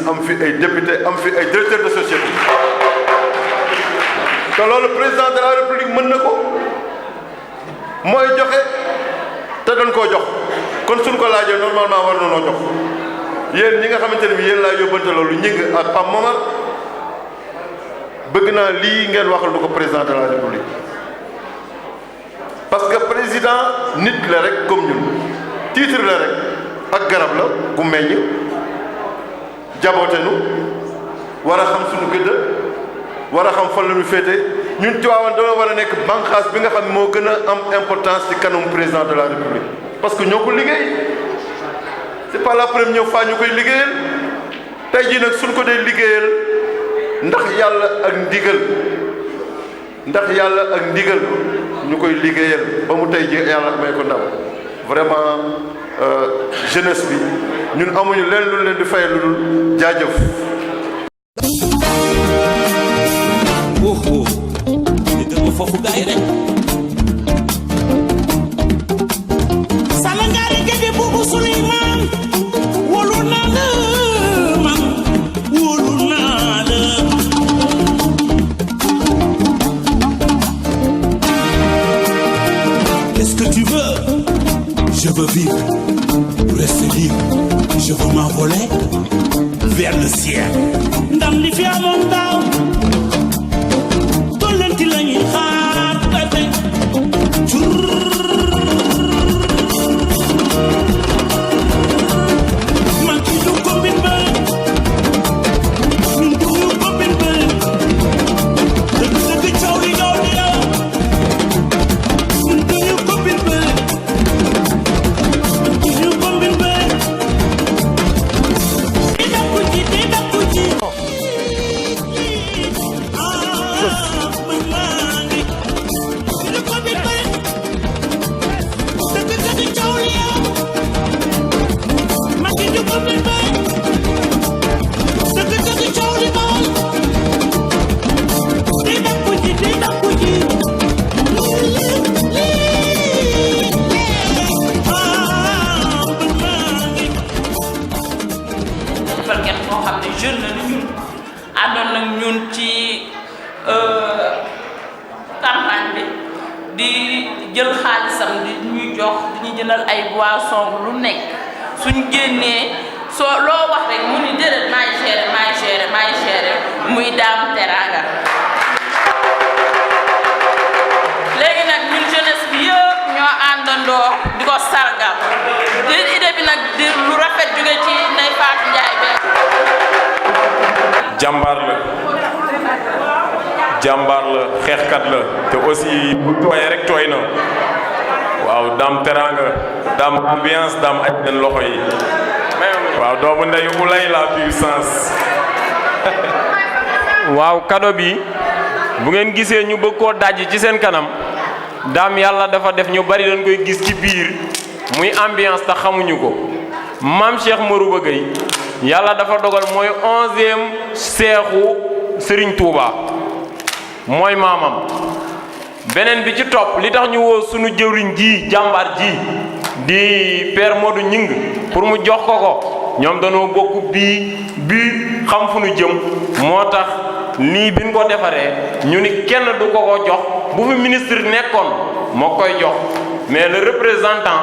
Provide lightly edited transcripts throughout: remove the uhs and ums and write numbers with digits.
am fi ay député am fi ay directeur de société te loolu président de la république mën na ko mooy joxe te dañ koo jox kon suñ ko laajee normalement war na noo jox yéen ñi nga xamante ne bi yéen laa yóbbante loolu ñi ngi ak Pape Momar bëgg naa lii ngeen waxal lu ko président de la république parce que président nit la rek comme ñun titre la rek ak garab la gu meññ jaboote nu war a xam suñu gëdd war a xam fan la ñu féete ñun Tivaouane dana war a nekk bànqaas bi nga xam moo gën a am importance ci kanam président de la république parce que ñoo ko liggéey c'est pas la première fois ñu koy liggéeyal tey jii nag suñ ko dee liggéeyal ndax yàlla ak ndigal ñu koy liggéeyal ba mu tey jii yàlla may ko ndam vraiment jeunesse bi ñun amuñu leen lu leen di fay lu dul jaajëf. di dëgg foofu gaay rek. Salangaari gede buubu Suleymaan wóolu naa la man wóolu naa la. Qu'est-ce que tu veux? Je veux vivre, rester libre, je veux m'envoler vers le ciel. Ndam li fi amoon daaw tollanti la ñuy xaar ba tey. Man ki du ko bin ba min du ko bin ba dëgg coow li ñoo di la min du ko bin ba jël xaalisam di ñuy jox di ñu jëndal ay boisson lu nekk suñ génnee soo loo wax rek mu ni déedéet maay gérer muy Dame Teranga. léegi nag ñun jeunesse bi yëpp ñoo àndandoo di ko sargal di idée bi nag di lu rafet jóge ci Ndeye Fatou Ndiaye be jàmbaar la xeexkat la te aussi bu tooyee rek tooy na waaw Dame Teranga Dame ambiance Dame aj den loxo yi waaw doomu ndeyu ulay la puissance. waaw cadeau bi bu ngeen gisee ñu bëgg koo dajji ci seen kanam Dame yàlla dafa def ñu bari dañ koy gis ci biir muy ambiance te xamuñu ko Mame Cheikh Marouba Gueye yàlla dafa dogal mooy 11e seexu Serigne Touba mooy maamam beneen bi ci topp li tax ñu woo sunu jëwriñ ji jàmbaar ji di Père Modou Ñing pour mu jox ko ñoom dañoo bokk bii xam fu nu jëm moo tax lii bi ñu ko defaree ñu ni kenn du ko jox bu fi ministre nekkoon moo koy jox mais le représentant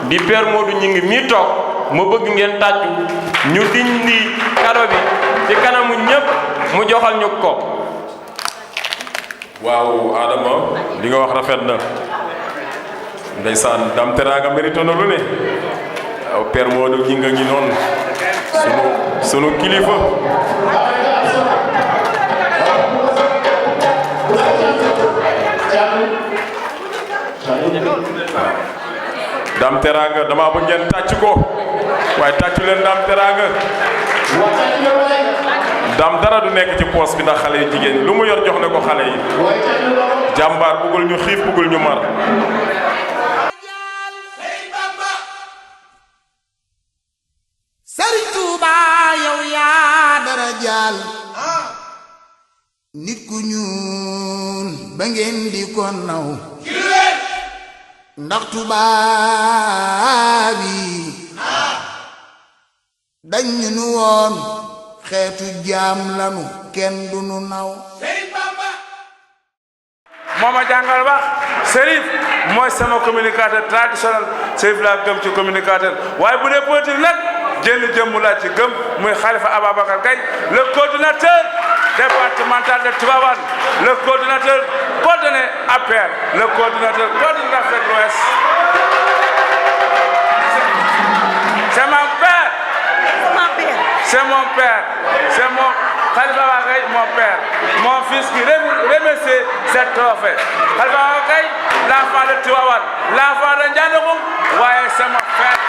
di Père Modou Ñing mii toog ma bëgg ngeen tàccu ñu dindi cadeau bi ci kanamu ñépp mu joxal ñu ko. waaw Adama li nga wax rafet na ndeysaan Dame Teranga mérito na lu ne waaw Père Modou Ñing ngi noonu sunu kilifa Dame Teranga dama bëgg ngeen tàcc ko waaye tàccu leen Dame Teranga Dame dara du nekk ci poos bi ndax xale yi jigéen ñi lu mu yor jox na ko xale yi jàmbaar bëggul ñu xiif bëggul ñu mar. Sëriñ Tuuba yow yaa dara jaal nit ku ñuul ba ngeen di ko naw ndax tubaab yi dañ ñu woon xeetu jaam lanu kenn du nu naw moo ma jàngal wax Serif mooy sama communicateur traditionnel Serif laa gëm ci communicateur waaye bu dee politique nag jënd jëmm laa ci gëm muy Khalifa Ababacar Gaye le coordinateur départemental de Tivaouane le coordinateur coordonné APR le coordinateur coordonné d'Afrique de l'Ouest. C'est mon père. C'est mon père. C'est mon Khalifa Ababacar Gaye, mon père. Mon fils qui remercie cette trophée. Khalifa Ababacar Gaye, l'enfant de Tivaouane, l'enfant de Ndianokoum, ouais, c'est mon frère.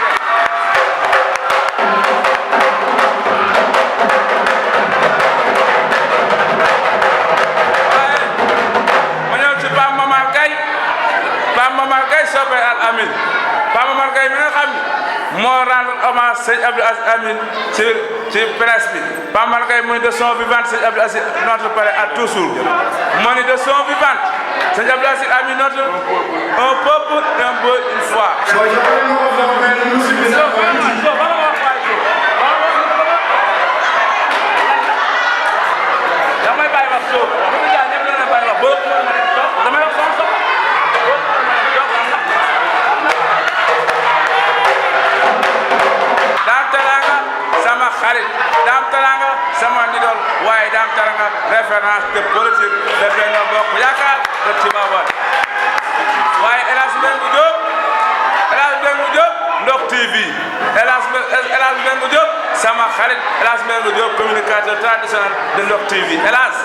Pape Momar Gaye soppe Al Amin Pape Momar Gaye mi nga xam ni moo rendre hommage sëñ Abdou Aziz Amin ci presse bi Pape Momar Gaye mu ni de son vivant sëñ Abdou Aziz notre père a toujours mu ni de son vivant sëñ Abdou Aziz Amin notre un peuple un peu une fois. damay bàyyi wax soo ñëpp la bàyyi wax boo damay wax sama Dame Teranga sama xarit Dame Teranga sama nidol waaye Dame Teranga référence de politique de Benno Bokk Yaakaar de Tivaouane waaye El Hadj Mbengue Diop Ndok TV El Hadj Mbengue Diop sama xarit El Hadj Mbengue Diop communicateur traditionnel de Ndok TV El Hadj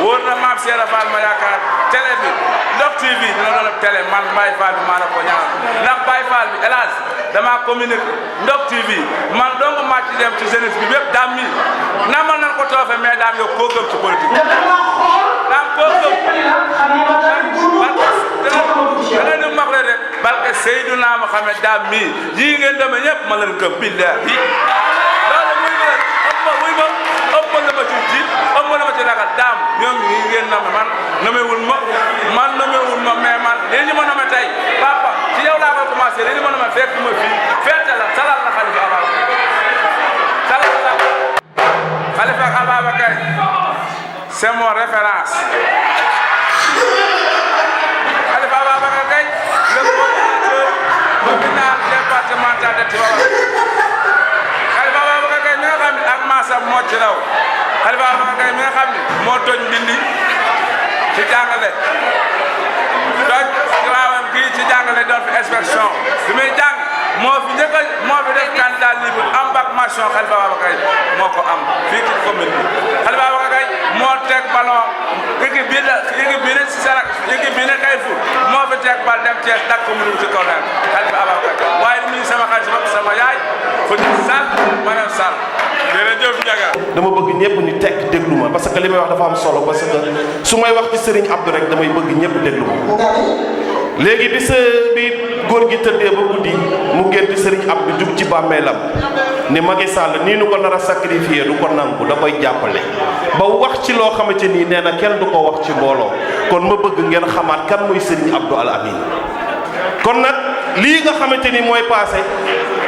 wóor na maam Cheikh Fall ma yaakaar télé bi Ndok TV dina doon télé man Baye Fall bi maa la ko ñaanal ndax Baye Fall bi El Hadj dama communiqué Ndok TV man donc maa ci dem ci jeunesse bi bépp daam mi namal nañ ko toofe mais daam yow koo gëm ci politique daam koo gëm dana ñu mag la rek barke Seydina Mohamed daam mi yii ngeen demee ñëpp ma leen gëm billahi loolu muy leen ëpp la ma ci jiit ëpp la ma ci ragal daam ñoom ñi ngeen name man namewul ma mais man lii ñu ma name tey papa ci yow laa koy commencé lii ñu ma name fekk ma fii feete la salal la Khalifa Ababacar salal la Khalifa Ababacar c'est mon référence Khalifa Ababacar Gaye le coordinateur communal départemental de Tivaouane Khalifa Ababacar Gaye mi nga xam ne ak maasam moo ci raw Khalifa Ababacar Gaye mi nga xam ne moo toj mbindi ci jàngale toj Tivaouane gii ci jàngale doon fi inspection bi muy jàng moo fi njëkk a moo fi def candidat libre am bac mention Khalifa Ababacar Gaye moo ko am fii ci commune bi Khalifa Ababacar Gaye moo teg ballon équipe bii ne si sarak équipe bii ne Kayfour moo fi teg bal dem Thiès dak ko mënu ci kaw naan Khalifa Ababacar Gaye waaye du nuyu sama xarit sama yaay Fodil Sall Mariam Sall jërëjëf Ndiaga dama bëgg ñëpp ni tekk déglu ma parce que li may wax dafa am solo parce que su may wax ci Serigne Abdou rek damay bëgg ñëpp déglu ma léegi bi góor gi tëddee ba guddi mu gént Serigne Abdou jug ci bàmmeelam ni Macky Sall nii nu ko nar a sacrifier du ko nangu da koy jàppale ba wax ci loo xamante nii nee na kenn du ko wax ci mbooloo kon ma bëgg ngeen xamaat kan mooy Serigne Abdou Al Amin kon nag lii nga xamante ni mooy passé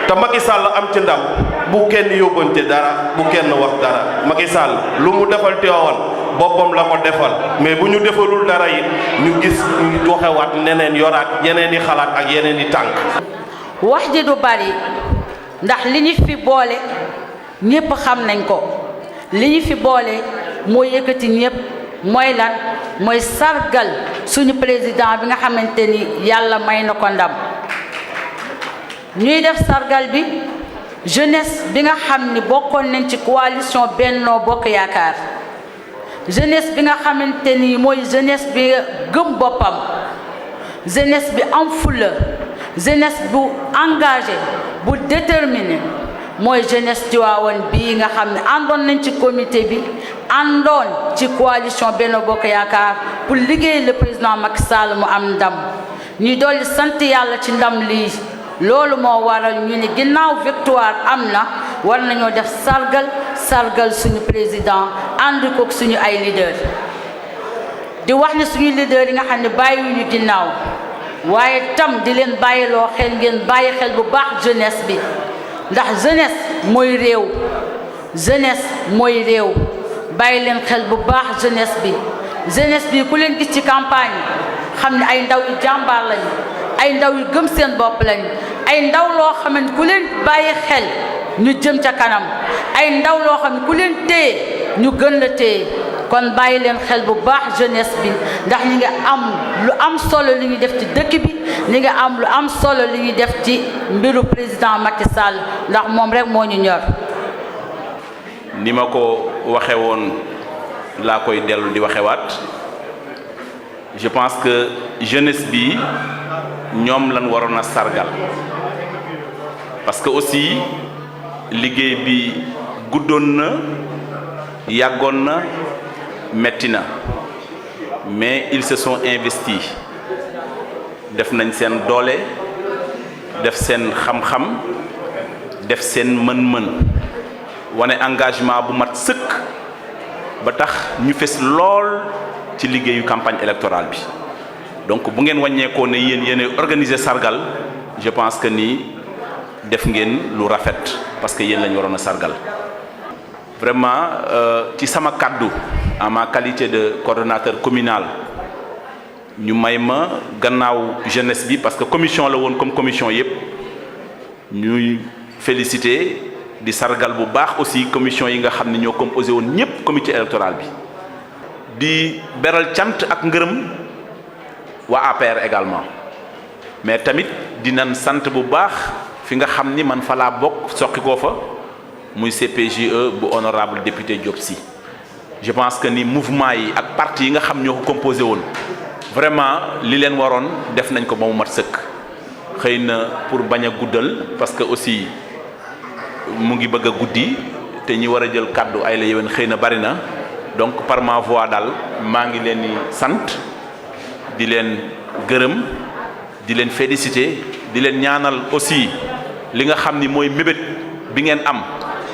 te Macky Sall am ci ndam bu kenn yóbbante dara bu kenn wax dara Macky Sall lu mu defal Tivaouane boppam la ko defal mais bu ñu defalul dara it ñu gis ñu joxewaat neneen yoraat yeneen i xalaat ak yeneen i tànk. wax ji du bari ndax li ñu fi boole ñépp xam nañ ko li ñu fi boole moo yëkkati ñépp mooy lan mooy sargal suñu président bi nga xamante ni yàlla may na ko ndam ñuy def sargal bi jeunesse bi nga xam ni bokkoon nañ ci coalition Benno Bokk Yaakaar jeunesse bi nga xamante ni mooy jeunesse bi gëm boppam jeunesse bi am fulla jeunesse bu engagé bu déterminé mooy jeunesse Tivaouane bii nga xam ne àndoon nañ ci comité bi àndoon ci coalition Benno Bokk Yaakaar pour liggéey le président Macky Sall mu am ndam ñuy dolli sant yàlla ci ndam lii loolu moo waral ñu ni ginnaaw victoire am na war nañoo def sargal suñu président ànd ko suñu ay leader di wax ni suñu leader yi nga xam ne bàyyiwuñu ginnaaw waaye tam di leen bàyyiloo xel ngeen bàyyi xel bu baax jeunesse bi ndax jeunesse mooy réew jeunesse mooy réew bàyyi leen xel bu baax jeunesse bi ku leen gis ci campagne xam ne ay ndaw yu jàmbaar lañu ay ndaw yu gëm seen bopp lañu ay ndaw loo xam ne ku leen bàyyi xel ñu jëm ca kanam ay ndaw loo xam ne ku leen téye ñu gën la téye kon bàyyi leen xel bu baax jeunesse bi ndax ñi nga am lu am solo li ñuy def ci dëkk bi ñi nga am lu am solo li ñuy def ci mbiru président Macky Sall ndax moom rek moo ñu ñor. ni ma ko waxe woon laa koy dellu di waxewaat je pense que jeunesse bi ñoom lañ waroon a sargal parce que aussi liggéey bi guddoon na yàggoon na metti na mais ils se sont investis def nañ seen doole def seen xam-xam def seen mën-mën wane engagement bu mat sëkk ba tax ñu fes lool ci liggéeyu campagne électorale bi donc bu ngeen wàññeekoo ne yéen organiser sargal je pense que ni def ngeen lu rafet parce que yéen lañ waroon a sargal vraiment ci sama kàddu en ma qualité de coordonnateur communal ñu may ma gannaaw jeunesse bi parce que commission la woon comme commission yépp ñuy féliciter di sargal bu baax aussi commission yi nga xam ne ñoo composé woon ñépp comité électoral bi di beral cant ak ngërëm waa APR également mais tamit dinañ sant bu baax fi nga xam ni man fa laa bokk soqi koo fa muy CPGE bu honorable député Diop Sy je pense que ni mouvement yi ak parti yi nga xam ñoo ko composé woon vraiment li leen waroon def nañ ko ba mu mat sëkk xëy na pour bañ a guddal parce que aussi mu ngi bëgg a guddi te ñi war a jël kàddu ay la yéwén xëy na bari na donc par ma voix daal maa ngi leen di sant di leen gërëm di leen féliciter di leen ñaanal aussi li nga xam ni mooy mébét bi ngeen am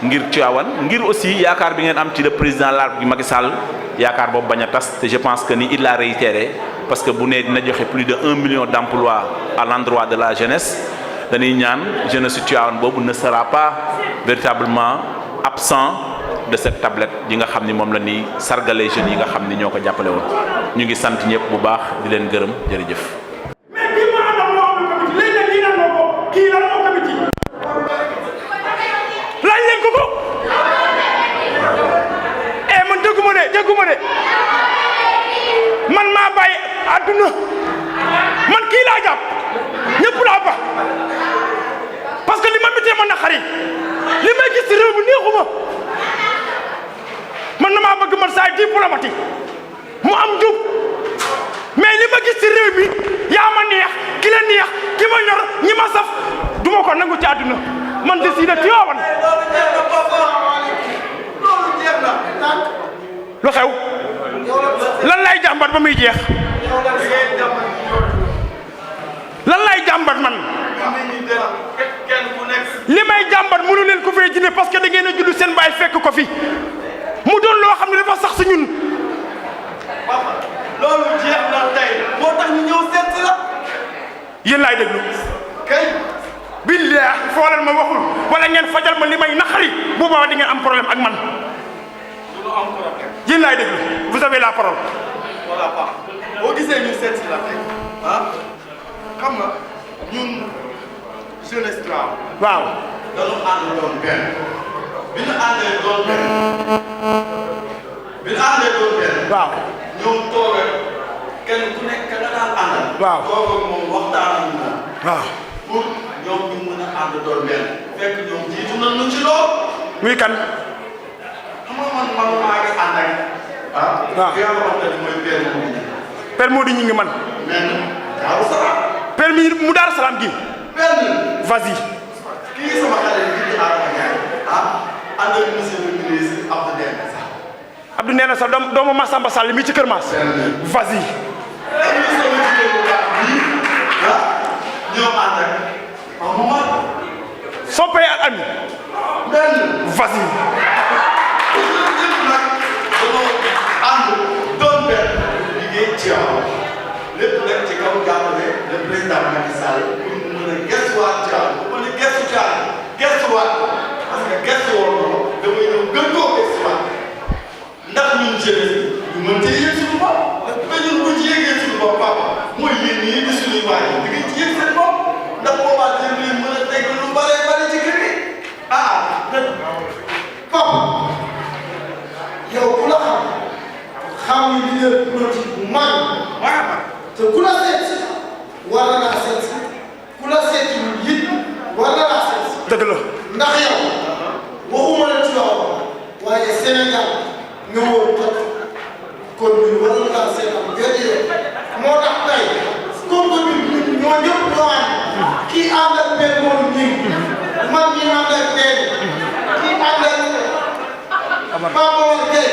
ngir Tivaouane ngir aussi yaakaar bi ngeen am ci le président de la République Macky Sall yaakaar boobu bañ a tas te je pense que ni il l'a réitéré parce que bu nee dina joxe plus de 1 million d'emplois à l'endroit de la jeunesse dañuy ñaan jeunesse Tivaouane boobu ne sera pas véritablement absent de cette tablette yi nga xam ni moom la ñuy sargalee jeunes yi nga xam ni ñoo ko jàppale woon ñu ngi sant ñëpp bu baax di leen gërëm jërëjëf. dégguma de man maa bàyyi àdduna man kii laa jàpp ñëpp laa ba parce que li ma mitee ma naqari li may gis ci réew mi neexuma man na maa bëgg man saa diplomatique mu am jub mais li ma gis ci réew mi yaa ma neex ki la neex ki ma ñor ñi ma saf duma ko nangu ci àdduna man décidé Tivaouane lu xew lan lay jàmbat ba muy jeex lan lay jàmbat man li may jàmbat mënu leen ko fee jëlee parce que da ngeen a judd seen baay fekk ko fi mu doon loo xam ne dafa sax si ñun. loolu jeex na tey moo tax ñu ñëw seet si la. yéen laay déglu. kay. billahi foo leen ma waxul wala ngeen fajal ma li may naqari bu boobaa di ngeen am problème ak man. yéen laay déglu vous avez la parole. voilà Pape boo gisee ñu seet si la tey ah xam nga ñun jeunesse Tivaouane. waaw. dañu ànd doon benn bi ñu àndee doon benn waaw. ñoom toogee kenn ku nekk ka nga daan àndal. waaw toog ak moom waxtaan ak moom. waaw. pour ñoom ñu mën a ànd doon benn fekk ñoom jiitu nañu ci lool. muy kan. xam nga man maa ngi ànd ak. waaw ki nga xamante ni mooy Père Modou ñu ngi man. mais Daaru Salaam. Père mi mu Daaru Salaam gi. vas-y. kii sama xale yi di Adama Ndiaye ànd ak monsieur le ministre Abdou Ndéné Sall. Abdou Ndéné Sall doomu Massamba Sall mi ci Kër Mass. vas-y. ñoo ànd ak Mamadou. Soppé ak Ami. vas-y. ñëpp nag dañoo ànd doon benn liggéey ci yow lépp nag ci kaw jàppale le président Macky Sall pour mu mën a gëstuwaat ci yow bu mën a gëstu ci yow gëstuwaat parce que gëstu woon na ko damay ñëw jeunesse bi ñu mën cee yëg suñu bopp te ñun bu ci yëgee suñu bopp papa mooy yéen ñii di suñuy waay yi di ngeen ci yëg seen bopp ndax boobaa dañ leen mën a teg lu bare bare ci kër gi papa yow ku la xam ni leader politique bu mag te ku la seet war na laa seet ku la seet it war na laa seet dëgg la ndax yow waxuma la ci yow waaye Sénégal nga wóor tot kon ñun war na laa seet am benn yoon moo tax tey comme que ñun ñoo ñëpp ñoo ànd kii ànd ak benn moom ñi man ñi ànd ak benn kii ànd ak Pape Momar Gueye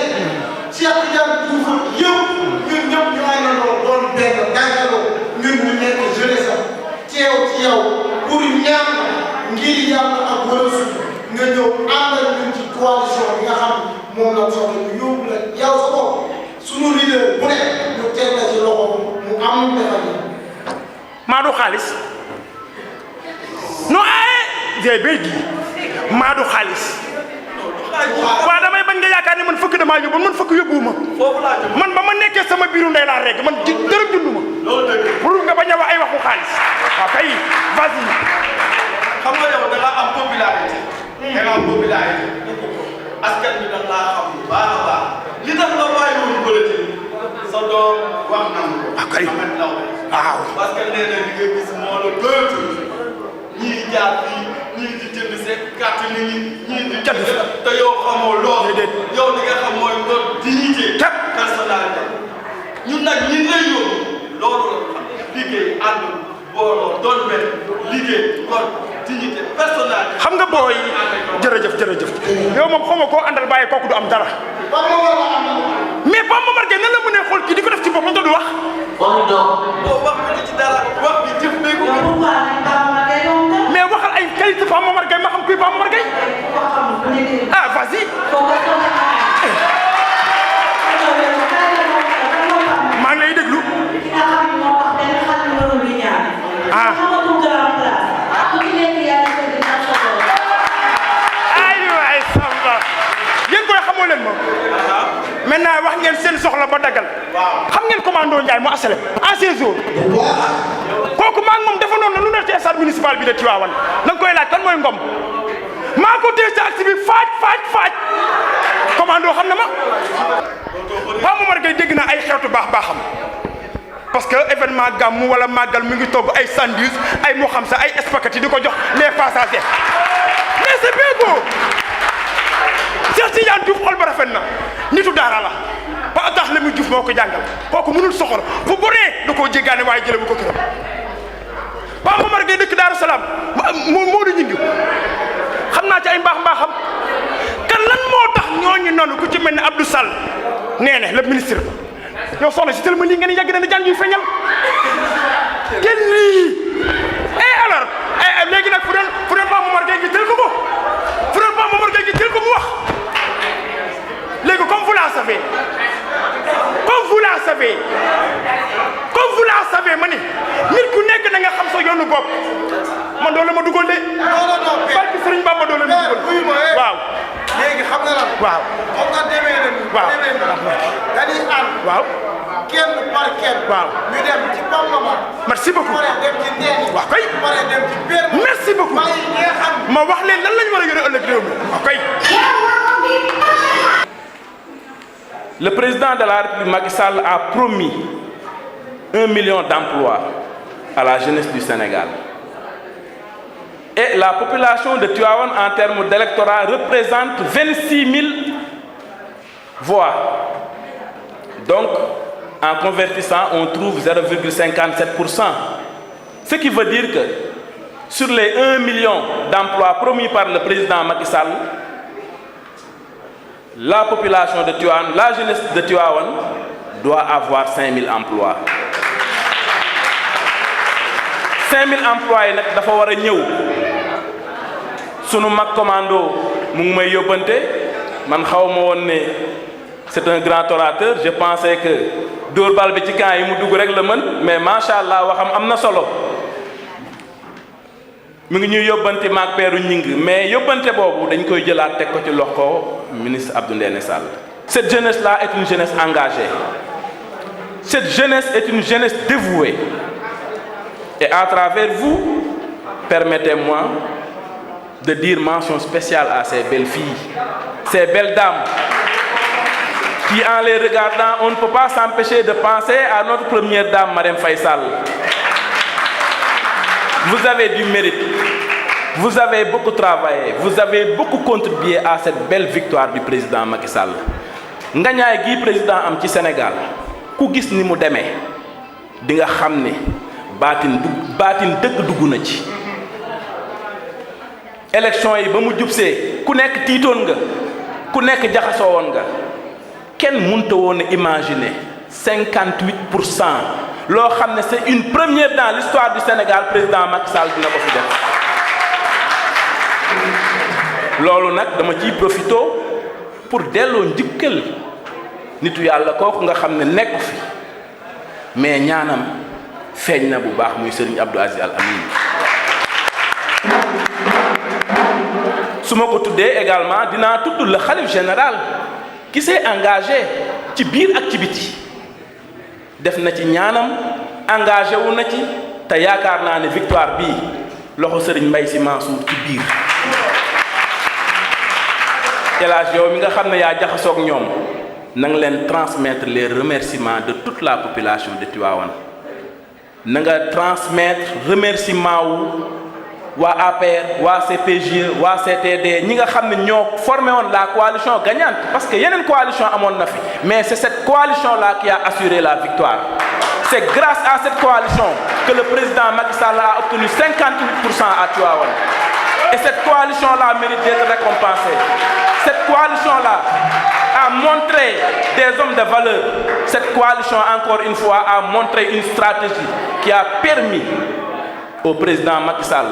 Cheikh Tidiane Diouf yëpp ñun ñëpp ñu àndandoo doon benn dànkaloo ñun ñu nekk jeunesse am teew ci yow pour ñaan ngir yàlla ak wala suuf nga ñëw ànd ak ñun ci coalition bi nga xam moom la soxla ñu yóbbu la yow sa bopp sunu leader bu ne ñu teg la ci loxo mu am defal Maadu xaalis non jey béy gi Maadu xaalis waaw damay bañ nga yaakaar ne man fëkk damaa yóbbu man fëkk yóbbuwuma man ba ma nekkee sama biiru ndey laa rek man ci dërëm dunduma pour nga bañ a wax ay waxu xaalis waaw kay vas-y xam nga yow da nga am popularité da nga am popularité askan bi da laa xam bu baax a baax li tax nga bàyyi woon politique sa doom wax na ko kay waaw parce que nee na li nga gis moo la doyatul ñii jaar fii ñii di jënd seen carte nit ñi ñii di jënd te yow xamoo loolu yow li nga xam mooy doon dignité personnalité ñun nag ñi lay yóbbu loolu la xam liggéey ànd booloo doon benn liggéey kon dignité personnalité xam nga booy jërëjëf yow moom xaw ma koo àndal bàyyi kooku du am dara mais Pape Momar Gueye nan la mënee xool kii di ko def ci boppam te du wax boo wax bi ci dara wax bi jëf bee ko mais waxal ay qualité Pape Momar Gueye ma xam kuy Pape Momar Gueye ah vas-y maa ngi lay déglu ah ay waay Samba yéen koy xamoo leen moom maintenant wax ngeen seen soxla ba daggal xam ngeen commando Ndiaye mu asalem ancien jour kooku maa ngi moom dafa noonu lu ne ci stade municipal bi de Tivaouane da nga koy laaj kan mooy Ngom maa ko téye ci aksi bi faaj commando xam na ma Pape Momar Gueye dégg na ay xeetu baaxam parce que événement gàmmu wala màggal mu ngi togg ay sandwich ay moo xam sa ay spaghetti di ko jox les passagers mais c'est bien beau Cheikh Tidiane Diouf xol ba rafet na nitu daara la ba tax la muy Diouf moo ko jàngal kooku mënul soxor bu boree da koo jéggaane waaye jële bu ko këram Pape Momar Gueye dëkk Daaru Salaam moo di ñingi xam naa ci ay mbaaxam kan lan moo tax ñooñu noonu ku ci mel ne Abdou Sall nee na le ministre yow soxna si tellement lii ngeen yàgg na jàng yu feeñal kenn lii et alors léegi nag fu doon Pape Momar Gueye gi jël ko fu doon Pape Momar Gueye gi jël ko mu wax léegi comme vous la savez ma ni nit ku nekk na nga xam sa yoonu bopp man doole ma dugal de barki Sëriñ Bamba doole ma dugal waaw léegi xam nga lan waaw xam nga demee na waaw dañuy ànd waaw kenn par kenn waaw ñu dem ci Pape Momar merci beaucoup pare dem ci Ndéni waaw kay pare dem ci Père merci beaucoup ma wax leen lan lañu war a yore ëllëg réew mi waaw kay Le président de la République Macky Sall a promis 1 million d'emplois à la jeunesse du Sénégal. Et la population de Tivaouane en termes d'électorat représente 26 000 voix. Donc, en convertissant, on trouve 0,57%. Ce qui veut dire que sur les 1 million d'emplois promis par le président Macky Sall, la population de Tivaouane, la jeunesse de Tivaouane doit avoir 5 000 emplois. 5 000 emplois yi nag dafa war a ñëw sunu mag commando mu ngi may yóbbante man xaw ma woon ne c'est un grand orateur je pensais que dóor bal bi ci camp yi mu dugg rek la mën mais macha allah waxam am na solo mu ngi ñuy yóbbante maag peeru ñing mais yóbbante boobu dañ koy jëlaat teg ko ci loxo ministre Abdou Ndéné Sall Cette jeunesse-là est une jeunesse engagée. Cette jeunesse est une jeunesse dévouée. Et à travers vous, permettez-moi de dire mention spéciale à ces belles filles, ces belles dames, qui en les regardant, on ne peut pas s'empêcher de penser à notre première dame, Marième Faye Sall. Vous avez du mérite, vous avez beaucoup travaillé, vous avez beaucoup contribué à cette belle victoire du président Macky Sall. Ngañaay gi président am ci Sénégal ku gis ni mu demee di nga xam ne baatin dëgg dugg na ci. élection yi ba mu jubsee ku nekk tiitoon nga ku nekk jaxasoo woon nga kenn mënta woon a imaginer 58% loo xam ne c'est une première dans l'histoire du Sénégal président Macky Sall dina ko fi def. loolu nag dama ciy profito pour delloo njukkal nitu yàlla kooku nga xam ne nekk fi mais ñaanam feeñ na bu baax muy Serigne Abdou Aziz Al Amine. su ma ko tuddee également dinaa tudd le khalife général qui s'est engagé ci biir ak ci biti def na ci ñaanam engagé wu na ci te yaakaar naa ne victoire bii loxo Serigne Mbaye Sy Mansour ci biir. Elage yow mi nga xam ne yaa jaxasoog ñoom na nga leen transmettre les remerciements de toute la population de Tivaouane na nga transmettre remerciement wu waa APR waa CPJ waa CTD ñi nga xam ne ñoo formé woon la coalition gagnante parce que yeneen coalition amoon na fi mais c'est cette coalition là qui a assuré la victoire. C'est grâce à cette coalition que le président Macky Sall a obtenu 58% à Tivaouane. Et cette coalition-là mérite d'être récompensée. Cette coalition-là a montré des hommes de valeur. Cette coalition, encore une fois, a montré une stratégie qui a permis au président Macky Sall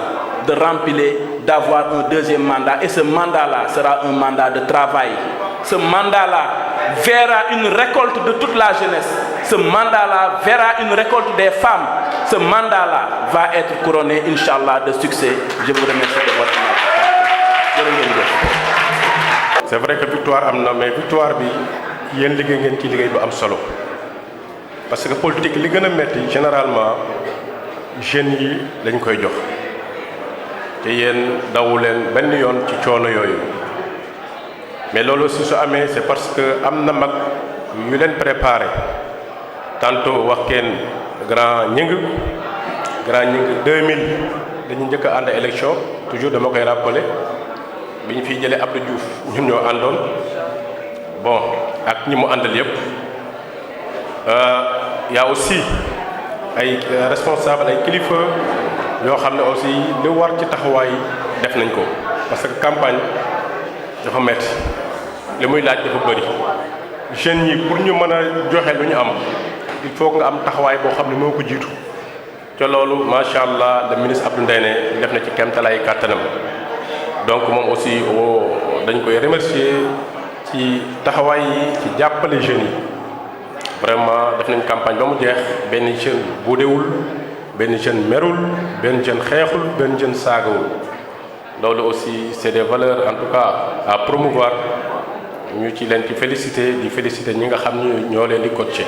de remplir, d'avoir un deuxième mandat. Et ce mandat-là sera un mandat de travail. Ce mandat-là verra une récolte de toute la jeunesse. Ce mandat-là verra une récolte des femmes. Ce mandat-là va être couronné, Inch'Allah, de succès. Je vous remercie de votre attention. C'est vrai que victoire amna, mais victoire bi yéen liggéey ngeen ci liggéey bu am solo parce que politique li gën a metti généralement jeunes yi lañ koy jox te yéen dawu leen benn yoon ci coono yooyu mais loolu aussi su amee c'est parce que am na mag yu leen préparé tantôt wax kenn grand ñing 2000 dañu njëkk a ànd élection toujours dama koy rappeler bi ñu fiy jëlee Abdou Diouf ñun ñoo àndoon bon ak ñi mu àndal yépp y a aussi ay responsable ay kilifa yoo xam ne aussi li war ci taxawaay def nañ ko parce que campagne dafa metti li muy laaj dafa bëri jeunes yi pour ñu mën a joxe lu ñu am il faut nga am taxawaay boo xam ne moo ko jiitu te loolu macha allah le ministre Abdou Ndéné def na ci kéemtalaay kàttanam donc moom aussi dañ koy remercier ci taxawaay yi ci jàppale jeunes yi vraiment def nañ campagne ba mu jeex benn jeune buudewul benn jeune merul benn jeune xeexul benn jeune saagawul loolu aussi c'est des valeurs en tout cas à promouvoir ñu ci leen ci féliciter di féliciter ñi nga xam ni ñoo leen di coacher.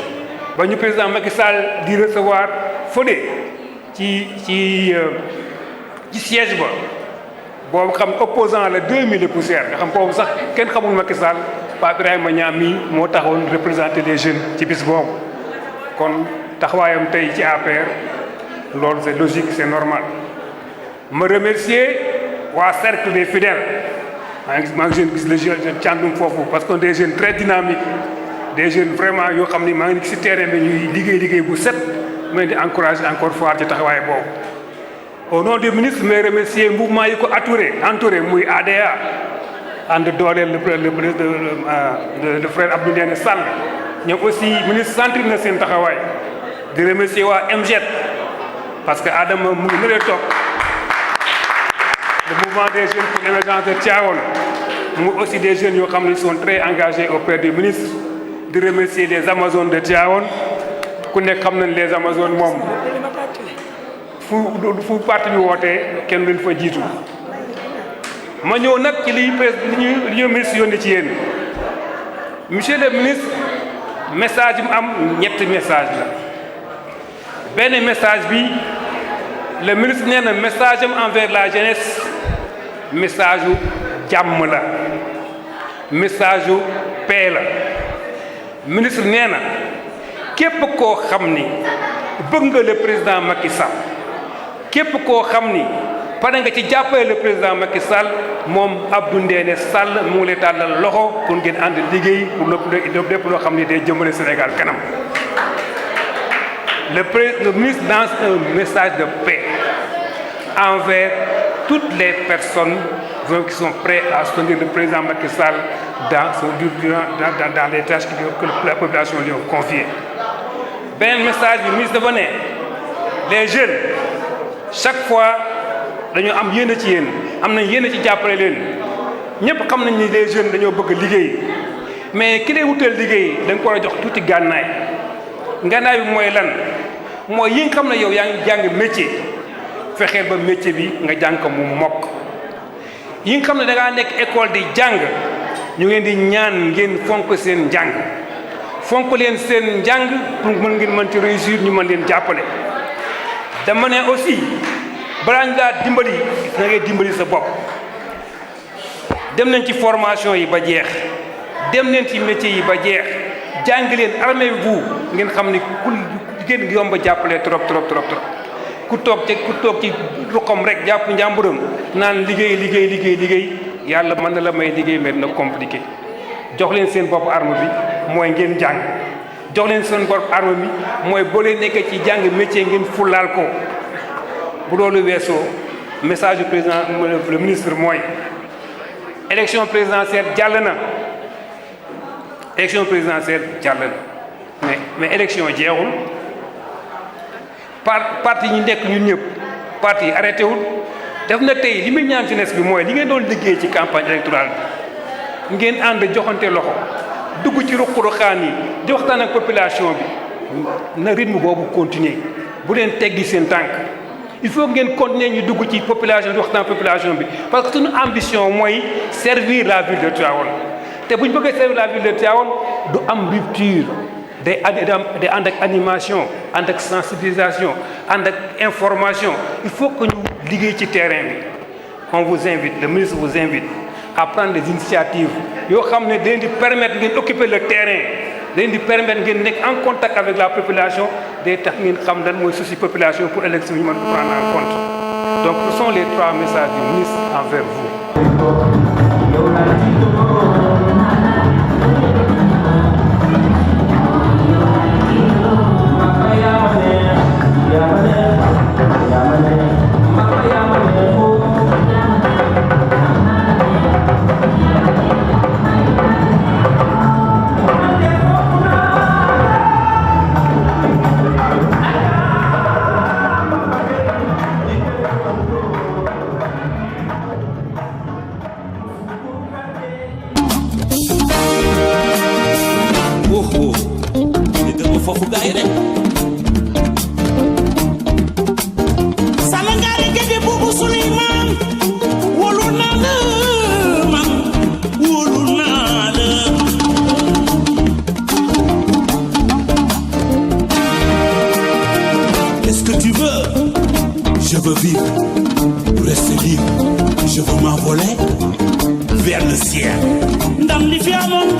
ba ñu président Macky Sall di recevoir Fodé ci siège ba boobu xam opposant la 2000 poussières nga xam boobu sax kenn xamul Macky Sall Pape Ibrahima Niang mi moo taxoon représenter les jeunes ci bis boobu kon taxawaayam tey ci APR loolu c'est logique c'est normal. ma remercier waa cercle des fidèles maa ngi gis le jeune Thiandoum foofu parce que des jeunes très dynamiques des jeunes vraiment yoo xam ni maa ngi ci terrain bi ñuy liggéey bu set ma di encourager encore fois ci taxawaay boobu. au nom du ministre may remercier mouvement yi ko entouré muy ADA ànd dooleel le frère Abdou Ndéné Sall ñoom aussi ministre sentir na seen taxawaay di remercier waa MJET parce que Adama mu ngi nële toog le mouvement des jeunes pour l'émergence de Tivaouane mu aussi des jeunes yoo xam ne sont très engagés auprès du ministre di remercier les Amazones de Tivaouane ku nekk xam nañ les Amazones moom fu parti bi wootee kenn leen fa jiitu ma ñëw nag ci li ñu ministre yónni ci yéen monsieur le ministre message yi mu am ñetti message la benn message bi le ministre nee na message am envers la jeunesse message u jàmm la message u paix la ministre nee na képp koo xam ni bëgg nga le président Macky Sall képp koo xam ni pare nga ci jàppale le président Macky Sall moom Abdou Ndéné Sall mu ngi lay tàllal loxo pour ngeen ànd liggéey pour lépp loo xam ni day jëmale Sénégal kanam le ministre lance un message de paix envers toutes les personnes qui sont prêtes à soutenir le président Macky Sall dans les tâches que la population lui a confiées. Beneen message bi ministre dafa ne les jeunes chaque fois dañoo am yéene ci yéen am nañ yéene ci jàppale leen ñëpp xam nañ ni les jeunes dañoo bëgg liggéey mais ki lay wutal liggéey da nga ko war a jox tuuti gànnaay gànnaay bi mooy lan mooy yi nga xam ne yow yaa ngi jàng métier fexeel ba métier bi nga jàng ko mu mokk yi nga xam ne da ngaa nekk école di jàng ñu ngeen di ñaan ngeen fonk seen njàng fonk leen seen njàng pour mën ngeen mën ci réussir ñu mën leen jàppale dama ne aussi balaa ñu laa dimbali na ngay dimbali sa bopp dem nañ ci formation yi ba jeex dem leen ci métier yi ba jeex jàng leen armé bu ngeen xam ni ku ngeen yomb a jàppale trop ku toog ci ruqam rek jàpp njàmburam naan liggéey yàlla mën na la may liggéey mais dina compliqué jox leen seen bopp arme bi mooy ngeen jàng jox leen seen bopp arme bi mooy boo leen nekkee ci jàng métier ngeen fulaal ko bu loolu weesoo message du président le ministre mooy élection présidentielle jàll na mais élection jeexul parti ñi nekk ñun ñëpp parti yi arrêté wul def na tey li muy ñaan jeunesse bi mooy li ngeen doon liggéey ci campagne électorale bi ngeen ànd joxante loxo dugg ci ruq-ruqaan yi di waxtaan ak population bi na rythme boobu continuer bu leen teggi seen tànk il faut ngeen continuer ñu dugg ci population di waxtaan population bi parce que suñu ambition mooy servir la ville de Tivaouane te bu ñu bëggee servir la ville de Tivaouane du am rupture day ànd ak animation ànd ak sensibilisation ànd ak information il faut que ñu liggéey ci terrain bi on vous invite le ministre vous invite à prendre des initiatives yoo xam ne dañ di permettre ngeen occuper le terrain dañ di permettre ngeen nekk en contact avec la population day tax ngeen xam lan mooy souci population pour élection ñu mën ko prendre en compte donc ce sont les 3 messages du ministre envers vous. foofu gaay rek Salangari gede bubu Suleyman wolu naa la man wolu naa la Qu'est-ce que tu veux? Je veux vivre, rester libre. Je veux m'envoler vers le ciel. Ndam li fi amoon